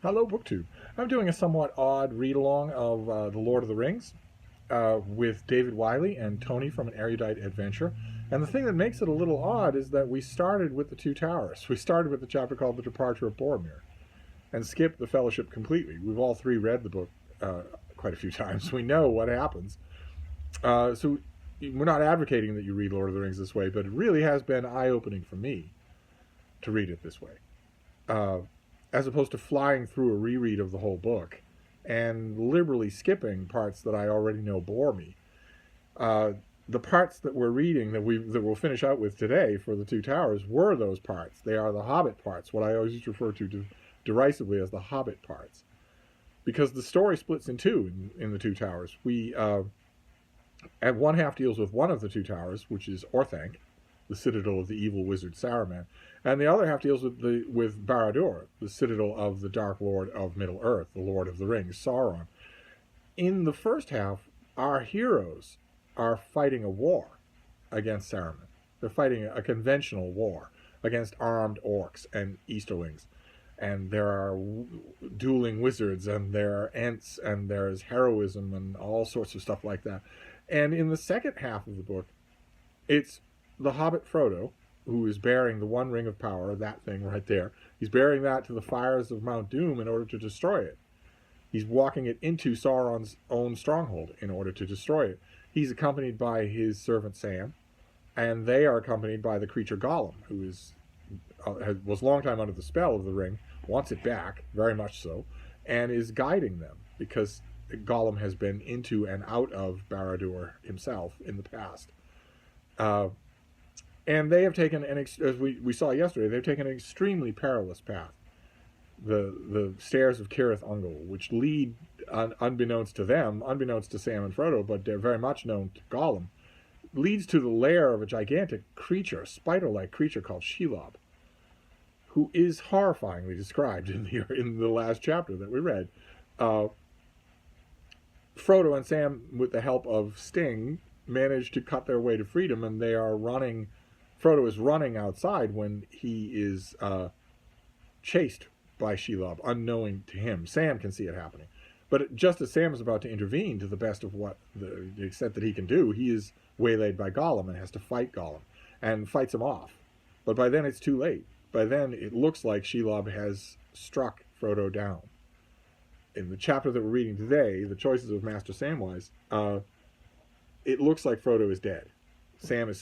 Hello, BookTube. I'm doing a somewhat odd read-along of The Lord of the Rings with David Wiley and Tony from An Erudite Adventure. And the thing that makes it a little odd is that we started with the Two Towers. We started with the chapter called The Departure of Boromir and skipped the Fellowship completely. We've all three read the book quite a few times. We know what happens. So we're not advocating that you read Lord of the Rings this way, but it really has been eye-opening for me to read it this way. As opposed to flying through a reread of the whole book and liberally skipping parts that I already know bore me. The parts that we're reading that we'll finish out with today for the Two Towers were those parts. They are the Hobbit parts, what I always refer to derisively as the Hobbit parts, because the story splits in two in the Two Towers. We at one half deals with one of the Two Towers, which is Orthanc, the citadel of the evil wizard Saruman, and the other half deals with Barad-dûr, the citadel of the Dark Lord of Middle-earth, the Lord of the Rings, Sauron. In the first half, our heroes are fighting a war against Saruman. They're fighting a conventional war against armed orcs and Easterlings. And there are dueling wizards, and there are ents, and there's heroism, and all sorts of stuff like that. And in the second half of the book, it's the Hobbit Frodo, who is bearing the One Ring of Power, that thing right there. He's bearing that to the fires of Mount Doom in order to destroy it. He's walking it into Sauron's own stronghold in order to destroy it. He's accompanied by his servant Sam, and they are accompanied by the creature Gollum, who was a long time under the spell of the ring, wants it back, very much so, and is guiding them, because Gollum has been into and out of Barad-dûr himself in the past. And they have taken, as we saw yesterday, they've taken an extremely perilous path. The stairs of Cirith Ungol, which lead, unbeknownst to them, unbeknownst to Sam and Frodo, but they're very much known to Gollum, leads to the lair of a gigantic creature, a spider-like creature called Shelob, who is horrifyingly described in the last chapter that we read. Frodo and Sam, with the help of Sting, manage to cut their way to freedom, and they are running. Frodo is running outside when he is chased by Shelob, unknowing to him. Sam can see it happening. But just as Sam is about to intervene to the best of what the extent that he can do, he is waylaid by Gollum and has to fight Gollum and fights him off. But by then it's too late. By then it looks like Shelob has struck Frodo down. In the chapter that we're reading today, The Choices of Master Samwise, it looks like Frodo is dead. Sam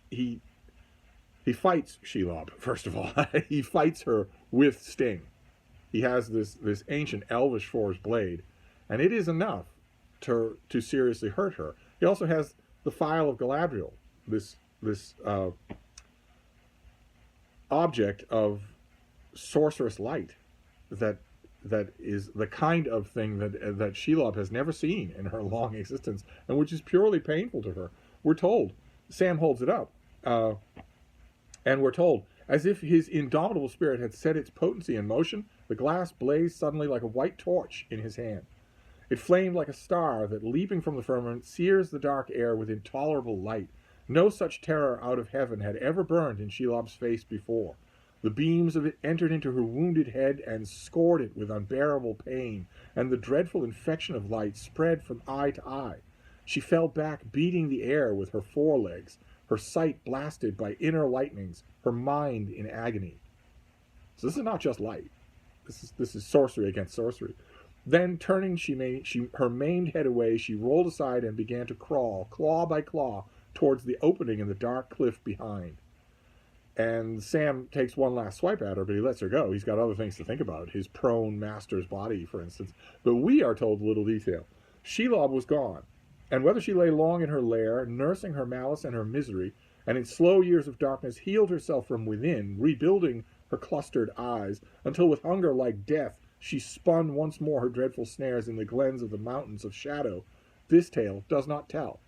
he fights Shelob, first of all. He fights her with Sting. He has this ancient elvish forged blade, and it is enough to seriously hurt her. He also has the Phial of Galadriel, this object of sorcerous light that is the kind of thing that Shelob has never seen in her long existence, and which is purely painful to her. We're told, Sam holds it up, and we're told, as if his indomitable spirit had set its potency in motion, the glass blazed suddenly like a white torch in his hand. It flamed like a star that, leaping from the firmament, sears the dark air with intolerable light. No such terror out of heaven had ever burned in Shelob's face before. The beams of it entered into her wounded head and scored it with unbearable pain, and the dreadful infection of light spread from eye to eye. She fell back, beating the air with her forelegs, her sight blasted by inner lightnings, her mind in agony. So this is not just light. This is sorcery against sorcery. Then, turning her maimed head away, she rolled aside and began to crawl, claw by claw, towards the opening in the dark cliff behind. And Sam takes one last swipe at her, but he lets her go. He's got other things to think about, his prone master's body, for instance. But we are told little detail. Shelob was gone, and whether she lay long in her lair, nursing her malice and her misery, and in slow years of darkness healed herself from within, rebuilding her clustered eyes, until with hunger like death she spun once more her dreadful snares in the glens of the mountains of shadow, this tale does not tell.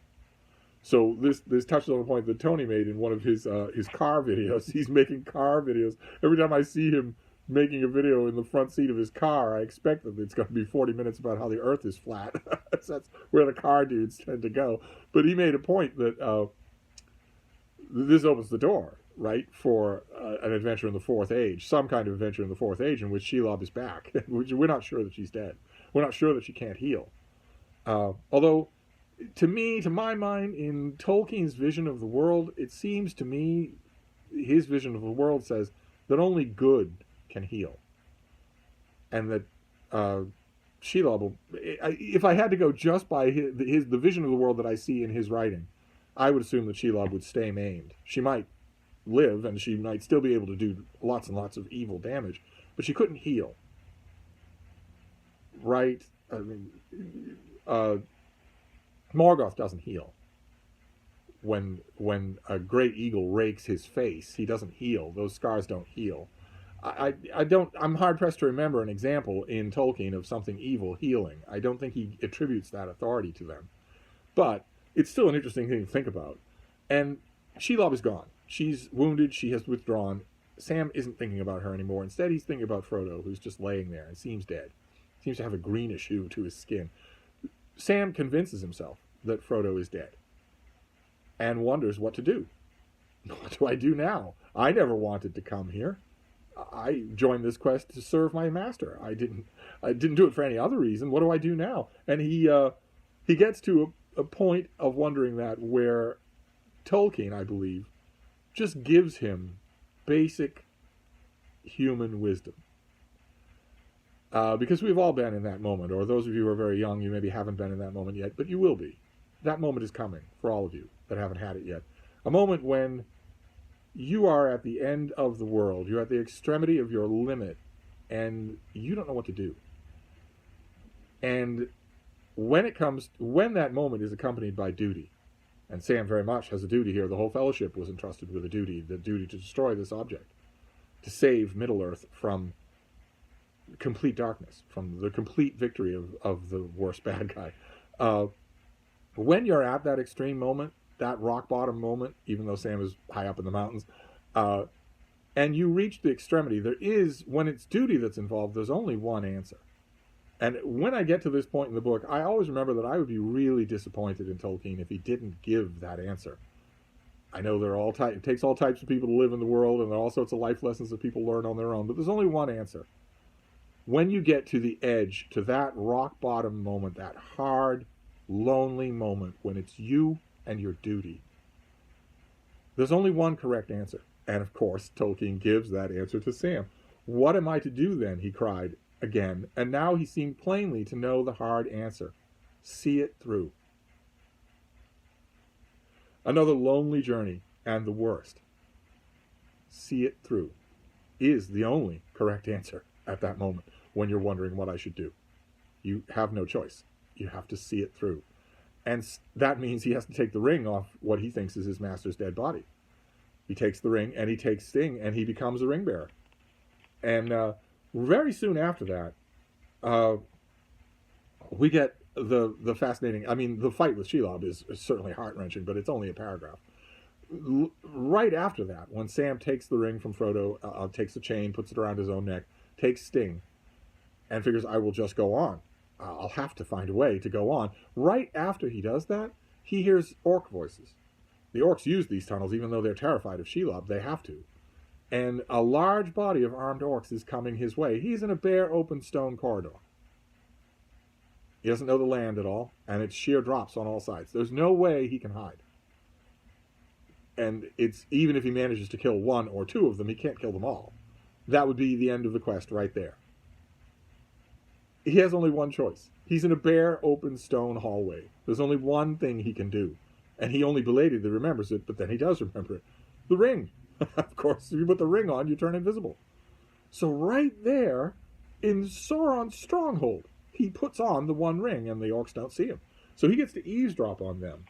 So this touches on a point that Tony made in one of his car videos. He's making car videos. Every time I see him making a video in the front seat of his car, I expect that it's going to be 40 minutes about how the earth is flat. That's where the car dudes tend to go. But he made a point that this opens the door right, for an adventure in the Fourth Age, some kind of adventure in the Fourth Age in which Shelob is back. We're not sure that she's dead. We're not sure that she can't heal. Although, to my mind, in Tolkien's vision of the world, it seems to me, his vision of the world says that only good can heal. And that Shelob, if I had to go just by the vision of the world that I see in his writing, I would assume that Shelob would stay maimed. She might live, and she might still be able to do lots and lots of evil damage, but she couldn't heal. Right? I mean, Morgoth doesn't heal. When a great eagle rakes his face, he doesn't heal. Those scars don't heal. I'm hard pressed to remember an example in Tolkien of something evil healing. I don't think he attributes that authority to them. But it's still an interesting thing to think about. And Shelob is gone. She's wounded. She has withdrawn. Sam isn't thinking about her anymore. Instead, he's thinking about Frodo, who's just laying there and seems dead. Seems to have a greenish hue to his skin. Sam convinces himself that Frodo is dead and wonders what to do. What do I do now? I never wanted to come here. I joined this quest to serve my master. I didn't do it for any other reason. What do I do now? And he gets to a point of wondering that where Tolkien, I believe, just gives him basic human wisdom. Because we've all been in that moment, or those of you who are very young, you maybe haven't been in that moment yet, but you will be. That moment is coming for all of you that haven't had it yet. A moment when you are at the end of the world, you're at the extremity of your limit, and you don't know what to do. And when that moment is accompanied by duty, and Sam very much has a duty here, the whole fellowship was entrusted with the duty to destroy this object, to save Middle-earth from complete darkness, from the complete victory of the worst bad guy. When you're at that extreme moment, that rock bottom moment, even though Sam is high up in the mountains, and you reach the extremity, when it's duty that's involved, there's only one answer. And when I get to this point in the book, I always remember that I would be really disappointed in Tolkien if he didn't give that answer. I know it takes all types of people to live in the world, and there are all sorts of life lessons that people learn on their own, but there's only one answer. When you get to the edge, to that rock bottom moment, that hard, lonely moment when it's you and your duty, there's only one correct answer. And of course, Tolkien gives that answer to Sam. What am I to do then? He cried again, and now he seemed plainly to know the hard answer. See it through. Another lonely journey, and the worst. See it through is the only correct answer at that moment when you're wondering what I should do. You have no choice. You have to see it through. And that means he has to take the ring off what he thinks is his master's dead body. He takes the ring, and he takes Sting, and he becomes a ring bearer. And very soon after that, we get the fascinating... I mean, the fight with Shelob is certainly heart-wrenching, but it's only a paragraph. Right after that, when Sam takes the ring from Frodo, takes the chain, puts it around his own neck, takes Sting, and figures, I will just go on. I'll have to find a way to go on. Right after he does that, he hears orc voices. The orcs use these tunnels, even though they're terrified of Shelob. They have to. And a large body of armed orcs is coming his way. He's in a bare, open stone corridor. He doesn't know the land at all, and it's sheer drops on all sides. There's no way he can hide. And even if he manages to kill one or two of them, he can't kill them all. That would be the end of the quest right there. He has only one choice. He's in a bare, open stone hallway. There's only one thing he can do. And he only belatedly remembers it, but then he does remember it. The ring. Of course, if you put the ring on, you turn invisible. So right there, in Sauron's stronghold, he puts on the one ring, and the orcs don't see him. So he gets to eavesdrop on them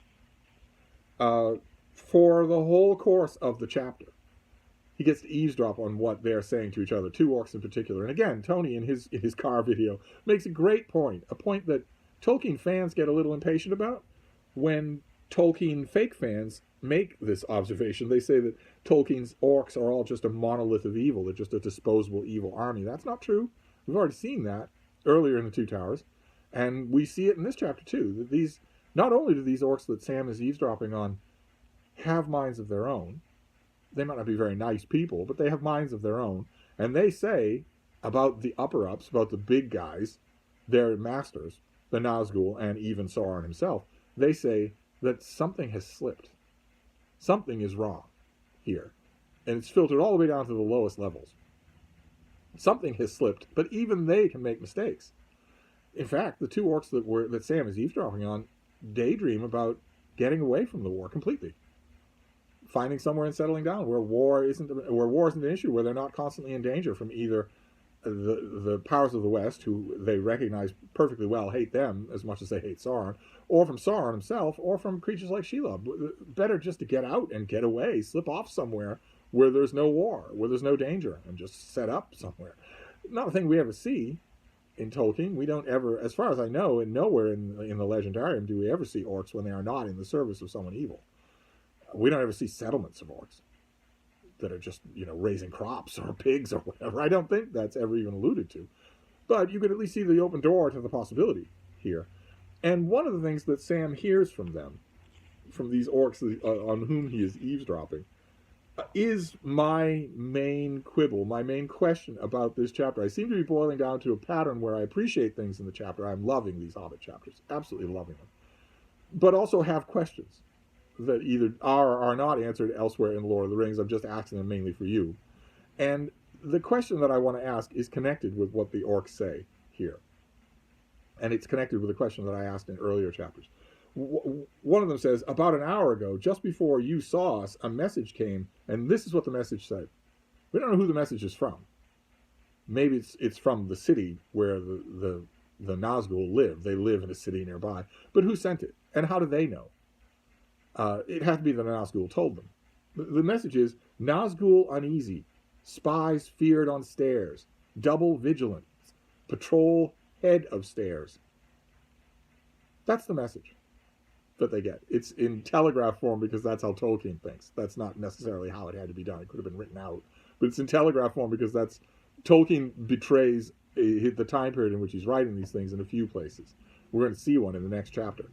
for the whole course of the chapter. He gets to eavesdrop on what they're saying to each other, two orcs in particular. And again, Tony, in his car video, makes a great point, a point that Tolkien fans get a little impatient about. When Tolkien fake fans make this observation, they say that Tolkien's orcs are all just a monolith of evil. They're just a disposable evil army. That's not true. We've already seen that earlier in the Two Towers. And we see it in this chapter too. That not only do these orcs that Sam is eavesdropping on have minds of their own, they might not be very nice people, but they have minds of their own. And they say about the upper-ups, about the big guys, their masters, the Nazgul and even Sauron himself, they say that something has slipped. Something is wrong here. And it's filtered all the way down to the lowest levels. Something has slipped, but even they can make mistakes. In fact, the two orcs that Sam is eavesdropping on daydream about getting away from the war completely, finding somewhere and settling down where war isn't an issue, where they're not constantly in danger from either the powers of the West, who they recognize perfectly well hate them as much as they hate Sauron, or from Sauron himself, or from creatures like Shelob. Better just to get out and get away, slip off somewhere where there's no war, where there's no danger, and just set up somewhere. Not a thing we ever see in Tolkien. We don't ever, as far as I know, and nowhere in the Legendarium do we ever see orcs when they are not in the service of someone evil. We don't ever see settlements of orcs that are just, raising crops or pigs or whatever. I don't think that's ever even alluded to. But you could at least see the open door to the possibility here. And one of the things that Sam hears from them, from these orcs on whom he is eavesdropping, is my main quibble, my main question about this chapter. I seem to be boiling down to a pattern where I appreciate things in the chapter. I'm loving these Hobbit chapters, absolutely loving them, but also have questions that either are or are not answered elsewhere in Lord of the Rings. I'm just asking them mainly for you. And the question that I want to ask is connected with what the orcs say here. And it's connected with the question that I asked in earlier chapters. One of them says, about an hour ago, just before you saw us, a message came, and this is what the message said. We don't know who the message is from. Maybe it's from the city where the Nazgul live. They live in a city nearby. But who sent it? And how do they know? It has to be that the Nazgul told them. The message is, Nazgul uneasy, spies feared on stairs, double vigilance, patrol head of stairs. That's the message that they get. It's in telegraph form because that's how Tolkien thinks. That's not necessarily how it had to be done. It could have been written out. But it's in telegraph form because Tolkien betrays the time period in which he's writing these things in a few places. We're going to see one in the next chapter.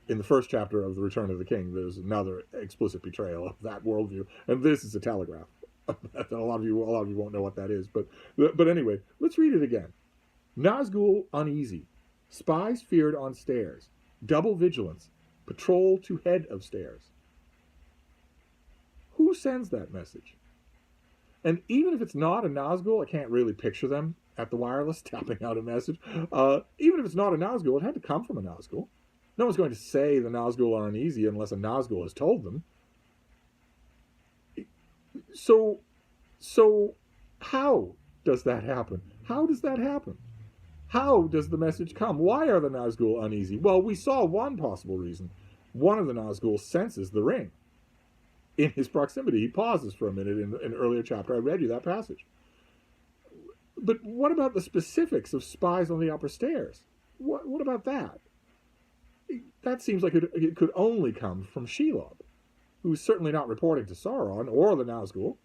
In the first chapter of The Return of the King, there's another explicit betrayal of that worldview. And this is a telegraph. a lot of you won't know what that is. But anyway, let's read it again. Nazgul uneasy. Spies feared on stairs. Double vigilance. Patrol to head of stairs. Who sends that message? And even if it's not a Nazgul, I can't really picture them at the wireless tapping out a message. Even if it's not a Nazgul, it had to come from a Nazgul. No one's going to say the Nazgul are uneasy unless a Nazgul has told them. So how does that happen? How does that happen? How does the message come? Why are the Nazgul uneasy? Well, we saw one possible reason. One of the Nazgul senses the ring. In his proximity, he pauses for a minute in an earlier chapter. I read you that passage. But what about the specifics of spies on the upper stairs? What about that? That seems like it could only come from Shelob, who's certainly not reporting to Sauron or the Nazgul.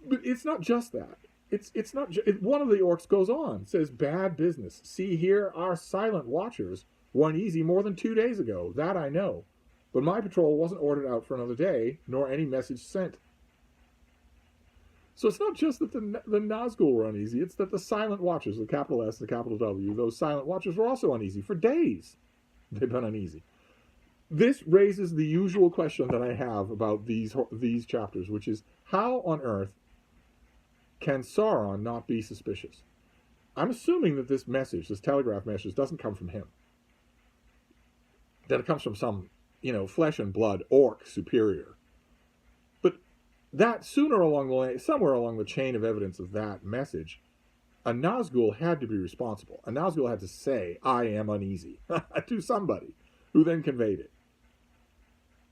But it's not just that. It's not. One of the orcs goes on, says, bad business. See here, our silent watchers were uneasy more than 2 days ago. That I know. But my patrol wasn't ordered out for another day, nor any message sent. So it's not just that the Nazgul were uneasy, it's that the silent watchers, the capital S, the capital W, those silent watchers were also uneasy. For days, they've been uneasy. This raises the usual question that I have about these chapters, which is, how on earth can Sauron not be suspicious? I'm assuming that this message, this telegraph message, doesn't come from him. That it comes from some, flesh and blood orc superior. But that somewhere along the chain of evidence of that message, a Nazgul had to be responsible. A Nazgul had to say, I am uneasy, to somebody, who then conveyed it.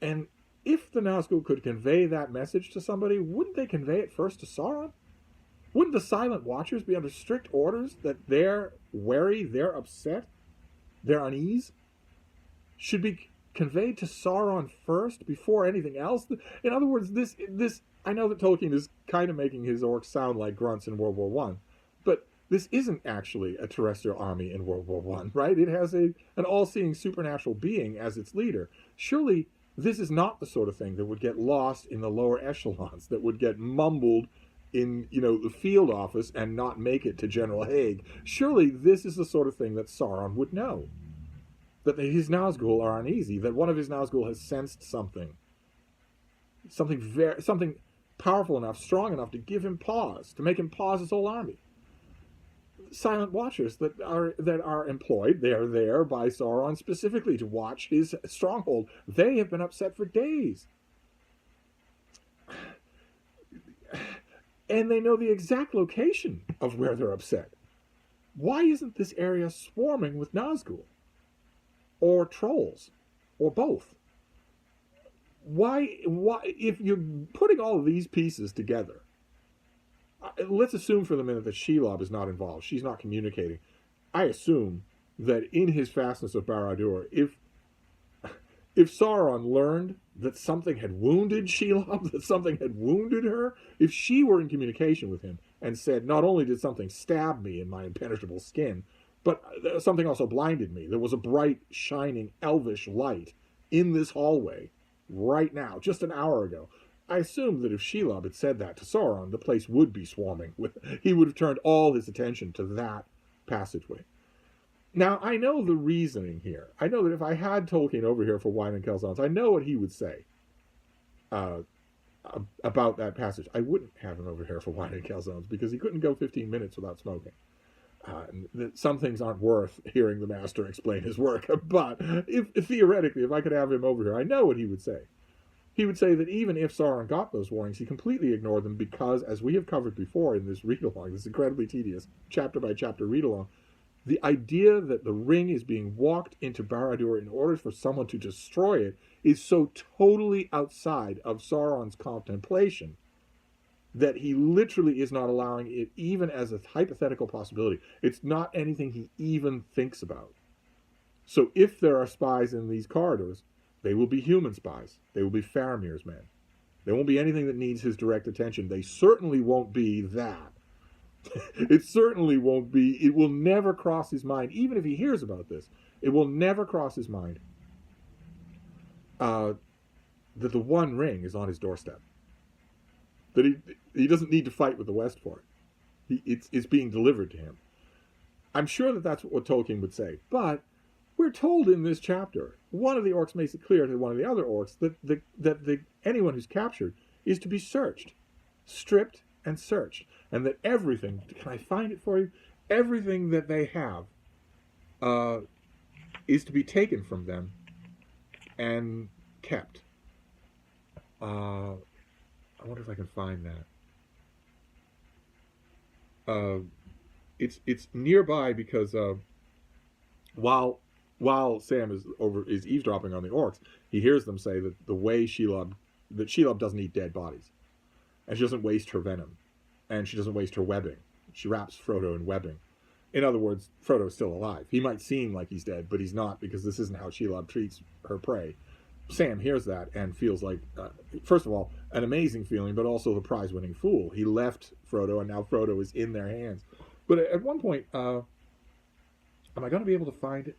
And if the Nazgul could convey that message to somebody, wouldn't they convey it first to Sauron? Wouldn't the silent watchers be under strict orders that they're wary, they're upset, their unease should be conveyed to Sauron first before anything else? In other words, this I know that Tolkien is kind of making his orcs sound like grunts in World War I, but this isn't actually a terrestrial army in World War I, right? It has an all-seeing supernatural being as its leader. Surely This is not the sort of thing that would get lost in the lower echelons, that would get mumbled in, the field office and not make it to General Haig. Surely this is the sort of thing that Sauron would know. That his Nazgul are uneasy, that one of his Nazgul has sensed something powerful enough, strong enough to give him pause, to make him pause his whole army. Silent watchers that are employed, they are there by Sauron specifically to watch his stronghold. They have been upset for days. And they know the exact location of where they're upset. Why isn't this area swarming with Nazgul? Or trolls? Or both? Why, if you're putting all of these pieces together, let's assume for the minute that Shelob is not involved. She's not communicating. I assume that in his fastness of Barad-dûr, if Sauron learned that something had wounded Shelob, that something had wounded her, if she were in communication with him and said, not only did something stab me in my impenetrable skin, but something also blinded me. There was a bright, shining, elvish light in this hallway right now, just an hour ago. I assume that if Shelob had said that to Sauron, the place would be swarming with. He would have turned all his attention to that passageway. Now, I know the reasoning here. I know that if I had Tolkien over here for Wine and Calzones, I know what he would say about that passage. I wouldn't have him over here for Wine and Calzones because he couldn't go 15 minutes without smoking. Some things aren't worth hearing the master explain his work. But theoretically, if I could have him over here, I know what he would say. He would say that even if Sauron got those warnings, he completely ignored them because, as we have covered before in this read-along, this incredibly tedious chapter-by-chapter read-along, the idea that the ring is being walked into Barad-dûr in order for someone to destroy it is so totally outside of Sauron's contemplation that he literally is not allowing it even as a hypothetical possibility. It's not anything he even thinks about. So if there are spies in these corridors, they will be human spies. They will be Faramir's men. There won't be anything that needs his direct attention. They certainly won't be that. It certainly won't be. It will never cross his mind, even if he hears about this, it will never cross his mind that the One Ring is on his doorstep. That he doesn't need to fight with the West for it. It's being delivered to him. I'm sure that that's what Tolkien would say. But we're told in this chapter, one of the orcs makes it clear to one of the other orcs that anyone who's captured is to be searched, stripped and searched, and that everything, can I find it for you? Everything that they have is to be taken from them and kept. I wonder if I can find that. It's nearby because while Sam is eavesdropping on the orcs, he hears them say that Shelob doesn't eat dead bodies, and she doesn't waste her venom, and she doesn't waste her webbing. She wraps Frodo in webbing. In other words, Frodo's still alive. He might seem like he's dead, but he's not, because this isn't how Shelob treats her prey. Sam hears that and feels like, first of all, an amazing feeling, but also the prize-winning fool. He left Frodo, and now Frodo is in their hands. But at one point, am I going to be able to find it?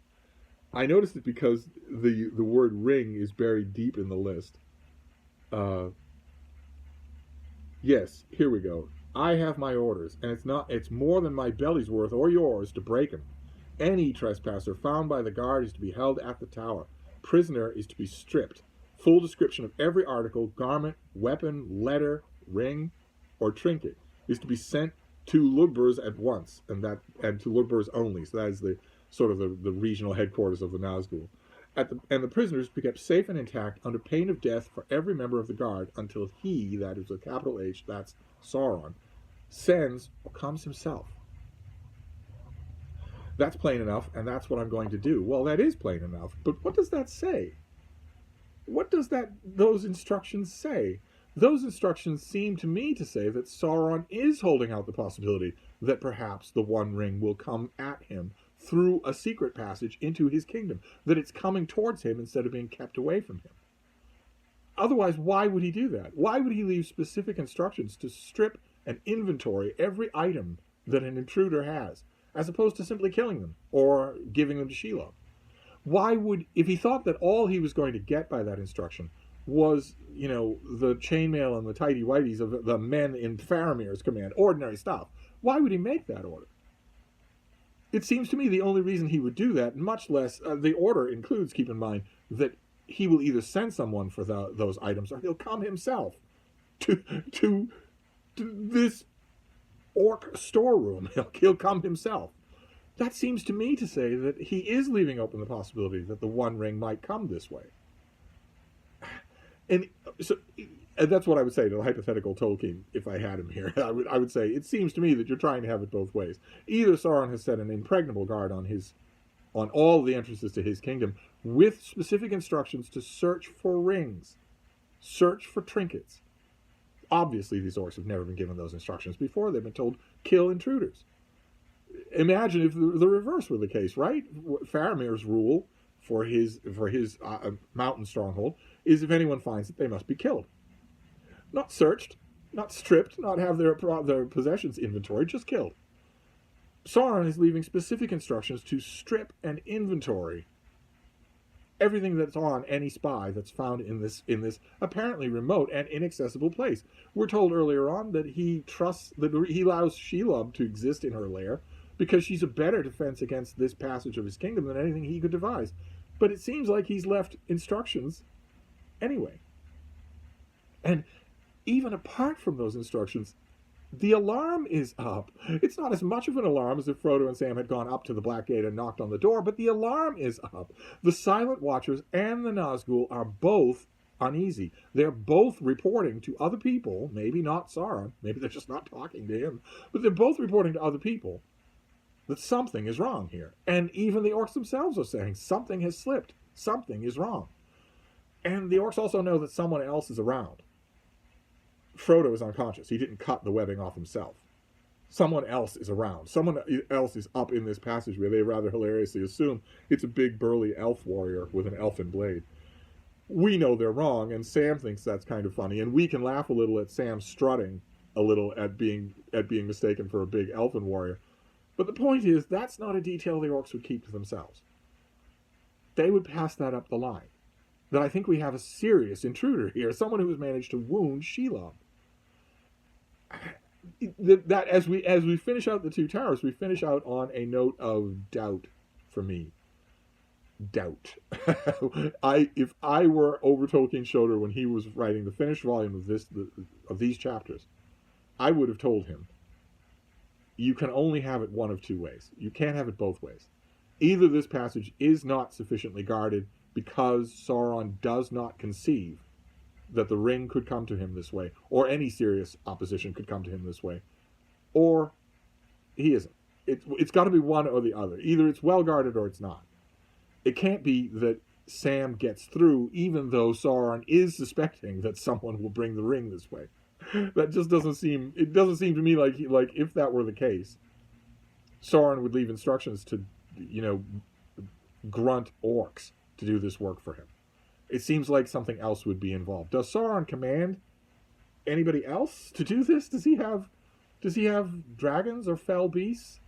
I noticed it because the word ring is buried deep in the list. Yes, here we go. I have my orders, and it's more than my belly's worth or yours to break them. Any trespasser found by the guard is to be held at the tower. Prisoner is to be stripped. Full description of every article, garment, weapon, letter, ring, or trinket is to be sent to Lugbers at once, and to Lugbers only. So that is the sort of the regional headquarters of the Nazgul. And the prisoners be kept safe and intact under pain of death for every member of the guard until he, that is a capital H, that's Sauron, sends or comes himself. That's plain enough, and that's what I'm going to do. Well, that is plain enough, but what does that say? What does those instructions say? Those instructions seem to me to say that Sauron is holding out the possibility that perhaps the One Ring will come at him through a secret passage into his kingdom, that it's coming towards him instead of being kept away from him. Otherwise, why would he do that? Why would he leave specific instructions to strip and inventory every item that an intruder has, as opposed to simply killing them or giving them to Shelob? Why would, if he thought that all he was going to get by that instruction was, the chainmail and the tighty-whities of the men in Faramir's command, ordinary stuff, why would he make that order? It seems to me the only reason he would do that, much less, the order includes, keep in mind, that he will either send someone for those items or he'll come himself to this orc storeroom. He'll come himself. That seems to me to say that he is leaving open the possibility that the One Ring might come this way. And so that's what I would say to the hypothetical Tolkien if I had him here. I would say, it seems to me that you're trying to have it both ways. Either Sauron has set an impregnable guard on all the entrances to his kingdom with specific instructions to search for rings, search for trinkets. Obviously, these orcs have never been given those instructions before. They've been told, kill intruders. Imagine if the reverse were the case, right? Faramir's rule for his mountain stronghold is if anyone finds it, they must be killed. Not searched, not stripped, not have their possessions inventoried, just killed. Sauron is leaving specific instructions to strip and inventory everything that's on any spy that's found in this apparently remote and inaccessible place. We're told earlier on that he allows Shelob to exist in her lair because she's a better defense against this passage of his kingdom than anything he could devise. But it seems like he's left instructions anyway. And even apart from those instructions, the alarm is up. It's not as much of an alarm as if Frodo and Sam had gone up to the Black Gate and knocked on the door, but the alarm is up. The Silent Watchers and the Nazgul are both uneasy. They're both reporting to other people, maybe not Sauron, maybe they're just not talking to him, but they're both reporting to other people that something is wrong here. And even the orcs themselves are saying something has slipped. Something is wrong. And the orcs also know that someone else is around. Frodo is unconscious. He didn't cut the webbing off himself. Someone else is around. Someone else is up in this passage where they rather hilariously assume it's a big burly elf warrior with an elfin blade. We know they're wrong, and Sam thinks that's kind of funny, and we can laugh a little at Sam strutting a little at being mistaken for a big elfin warrior. But the point is, that's not a detail the orcs would keep to themselves. They would pass that up the line. That I think we have a serious intruder here, someone who has managed to wound Shelob. That as we finish out the Two Towers, we finish out on a note of doubt for me. Doubt. If I were over Tolkien's shoulder when he was writing the finished volume of these chapters, I would have told him, you can only have it one of two ways. You can't have it both ways. Either this passage is not sufficiently guarded because Sauron does not conceive that the ring could come to him this way, or any serious opposition could come to him this way, or he isn't. It's got to be one or the other. Either it's well guarded or it's not. It can't be that Sam gets through even though Sauron is suspecting that someone will bring the ring this way. That just doesn't seem to me like if that were the case, Sauron would leave instructions to grunt orcs to do this work for him. It seems like something else would be involved. Does Sauron command anybody else to do this? Does he have dragons or fell beasts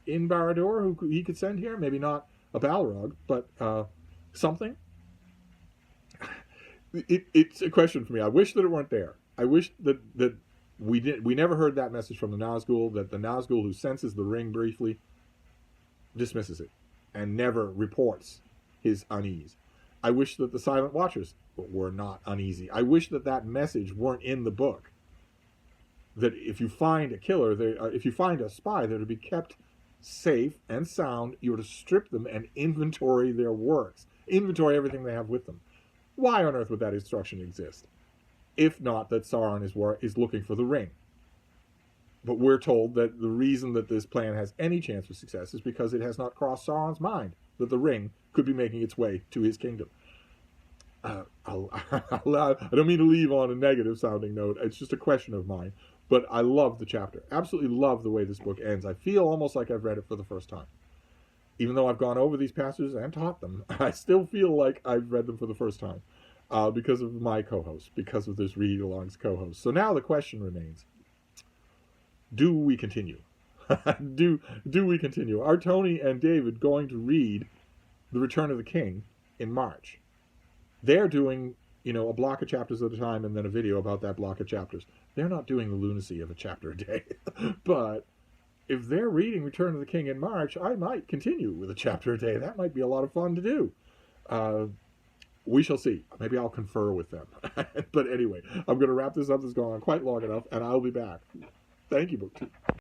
in Barad-dûr who he could send here? Maybe not a Balrog, but something. It's a question for me. I wish that it weren't there. I wish that we never heard that message from the Nazgul, that the Nazgul who senses the ring briefly dismisses it and never reports his unease. I wish that the Silent Watchers were not uneasy. I wish that message weren't in the book. That if you find a killer, if you find a spy, they're to be kept safe and sound. You're to strip them and inventory their works. Inventory everything they have with them. Why on earth would that instruction exist? If not that Sauron is looking for the ring. But we're told that the reason that this plan has any chance of success is because it has not crossed Sauron's mind that the ring could be making its way to his kingdom. I don't mean to leave on a negative sounding note. It's just a question of mine. But I love the chapter. Absolutely love the way this book ends. I feel almost like I've read it for the first time. Even though I've gone over these passages and taught them, I still feel like I've read them for the first time. Because of my co-host, because of this Read Along's co-host. So now the question remains, do we continue? do we continue? Are Tony and David going to read The Return of the King in March. They're doing, a block of chapters at a time and then a video about that block of chapters. They're not doing the lunacy of a chapter a day. But if they're reading Return of the King in March, I might continue with a chapter a day. That might be a lot of fun to do. We shall see. Maybe I'll confer with them. But anyway, I'm going to wrap this up. This has gone on quite long enough, and I'll be back. Thank you, BookTube.